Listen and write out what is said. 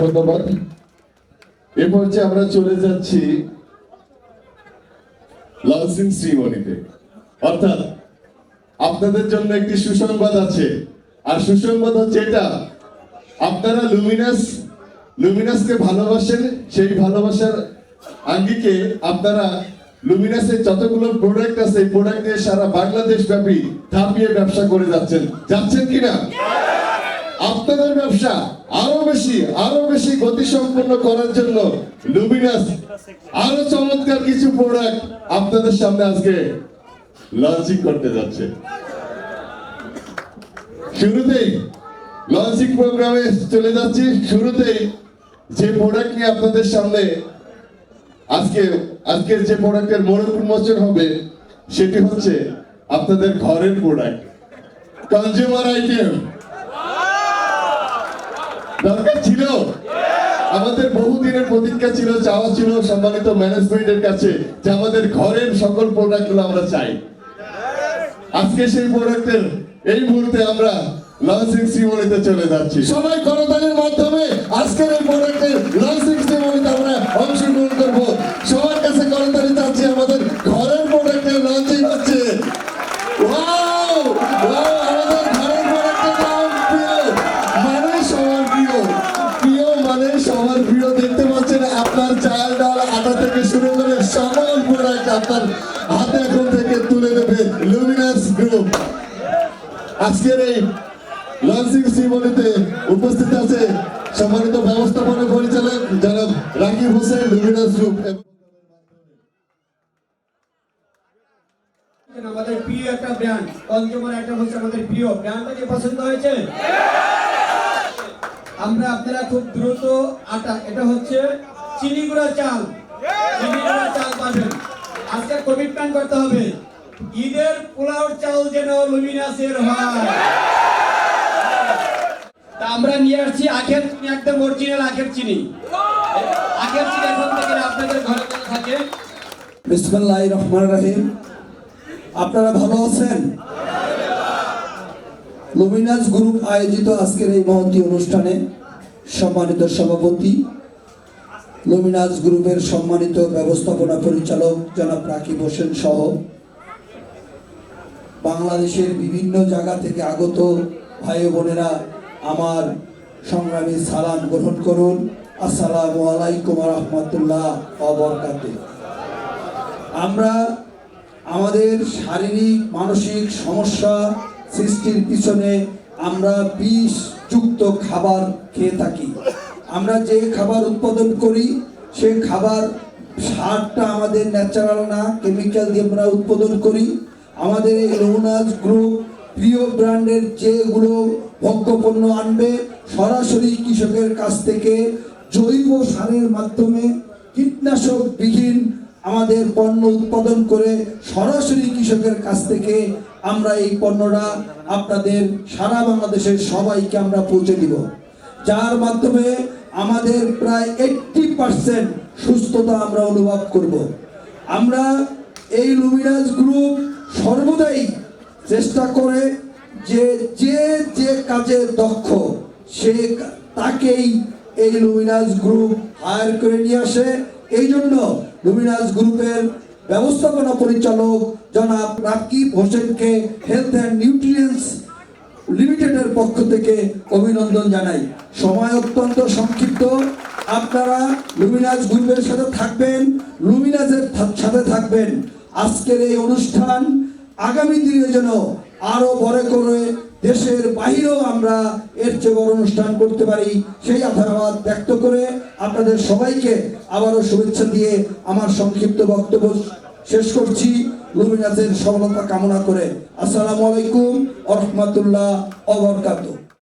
ধন্যবাদ। এ পর্যায়ে আমরা চলে যাচ্ছি লঞ্চিং সেরিমনিতে। অর্থাৎ আপনাদের জন্য একটি সুসংবাদ আছে, আর সুসংবাদ হচ্ছে এটা, আপনারা লুমিনাসকে ভালোবাসেন। সেই ভালোবাসার আঙ্গিকে আপনারা লুমিনাসের যতগুলো প্রোডাক্ট আছে এই প্রোডাক্ট দিয়ে সারা বাংলাদেশ ব্যাপী ধাপিয়ে ব্যবসা করে যাচ্ছেন কিনা? আপনাদের ব্যবসা আরো বেশি গতিসম্পন্ন করার জন্য লুমিনাস আরো চমৎকার কিছু প্রোডাক্ট আপনাদের সামনে আজকে লঞ্চিং করতে যাচ্ছে। শুরুতেই লঞ্চিং প্রোগ্রামে চলে যাচ্ছি। শুরুতেই যে প্রোডাক্ট নিয়ে আপনাদের সামনে আজকের যে প্রোডাক্টের মোড়ক উন্মোচন হবে সেটি হচ্ছে আপনাদের ঘরের প্রোডাক্ট, কনজিউমার আইটেম। দরকার ছিল, আমাদের বহুদিনের প্রতীক্ষা ছিল, চাওয়া ছিল সম্মানিত ম্যানেজমেন্টের কাছে যে আমাদের ঘরের সকল প্রোডাক্টগুলো আমরা চাই। আজকে সেই প্রোডাক্টের এই মুহূর্তে আমরা লঞ্চিং সেরিমনিতে চলে যাচ্ছি। সবাই করতালির মাধ্যমে আজকের এই প্রোডাক্টের লঞ্চিং সেরিমনিতে আমরা অংশগ্রহণ করব। সবার কাছে করতালি চাচ্ছি, আমাদের ঘরের প্রোডাক্টের লঞ্চিং হচ্ছে। ওয়াও ওয়াও, আমাদের ঘরের প্রোডাক্টের নাম প্রিয় মানে সবার প্রিয়। দেখতে পাচ্ছেন আপনার চাল ডাল আটা থেকে শুরু করে সকল প্রোডাক্ট আপনার হাতে এখন থেকে তুলে দেবে লুমিনাস গ্রুপ। আজকের এই লঞ্চিং সেরিমনিতে উপস্থিত আছে সম্মানিত ব্যবস্থাপনা পরিচালক জনাব রাকিব হোসেন, লুমিনাস গ্রুপ। আমাদের প্রিয় একটা ব্র্যান্ড কনজিউমার আইটেম হচ্ছে আমাদের প্রিয় ব্র্যান্ডটাকে পছন্দ হয়েছে। আপনারা খুব দ্রুত আটা, এটা হচ্ছে চিনি গুঁড়া চাল পাবেন। আজকে কমিটমেন্ট করতে হবে ঈদের পোলাও চাল যেন লুমিনাসের হয়। তা আমরা নিয়ে আসছি আখের চিনি, একদম অরিজিনাল আখের চিনি। এখন থেকে আপনাদের ঘরে থাকে। বিসমিল্লাহির রহমানির রহিম। আপনারা ভালো আছেন? লুমিনাস গ্রুপ আয়োজিত আজকের এই মহতী অনুষ্ঠানে সম্মানিত সভাপতি, লুমিনাস গ্রুপের সম্মানিত ব্যবস্থাপনা পরিচালক জনাব রাকিব হোসেন সহ বাংলাদেশের বিভিন্ন জায়গা থেকে আগত ভাই বোনেরা আমার সংগ্রামী সালাম গ্রহণ করুন। আসসালামু আলাইকুম ওয়া রাহমাতুল্লাহ ওয়া বারাকাতুহু। আমরা আমাদের শারীরিক মানসিক সমস্যা সৃষ্টির পিছনে আমরা বিষযুক্ত খাবার খেয়ে থাকি। আমরা যে খাবার উৎপাদন করি সে খাবার সারটা আমাদের ন্যাচারাল না, কেমিক্যাল দিয়ে আমরা উৎপাদন করি। আমাদের এই লুমিনাস গ্রুপ প্রিয় ব্র্যান্ডের যেগুলো ভোগ্যপণ্য আনবে সরাসরি কৃষকের কাছ থেকে জৈব সারের মাধ্যমে কীটনাশক বিহীন আমাদের পণ্য উৎপাদন করে সরাসরি কৃষকের কাছ থেকে আমরা এই পণ্যটা আপনাদের সারা বাংলাদেশের সবাইকে আমরা পৌঁছে দিব, যার মাধ্যমে আমাদের প্রায় 80% সুস্থতা আমরা অনুভব করব। আমরা এই লুমিনাস গ্রুপ সর্বদাই চেষ্টা করে যে যে কাজে দক্ষ সে তাকেই এই লুমিনাস গ্রুপ হায়ার করে নিয়ে আসে। এই জন্য লুমিনাস গ্রুপের ব্যবস্থাপনা পরিচালক জনাব রাকিব হোসেনকে হেলথ অ্যান্ড নিউট্রিয়েন্টস লিমিটেডের পক্ষ থেকে অভিনন্দন জানাই। সময় অত্যন্ত সংক্ষিপ্ত, আপনারা লুমিনাস গ্রুপের সাথে থাকবেন, লুমিনাসের সাথে থাকবেন। আজকের এই অনুষ্ঠান আগামী দিনে যেন আরো বড় করে দেশের বাইরেও আমরা এর চেয়ে বড় অনুষ্ঠান করতে পারি, সেই আশাবাদ ব্যক্ত করে আপনাদের সবাইকে আবারও শুভেচ্ছা দিয়ে আমার সংক্ষিপ্ত বক্তব্য শেষ করছি, লুমিনাসের সফলতা কামনা করে। আসসালামু আলাইকুম ওয়া রাহমাতুল্লাহ ওয়া বারাকাতুহু।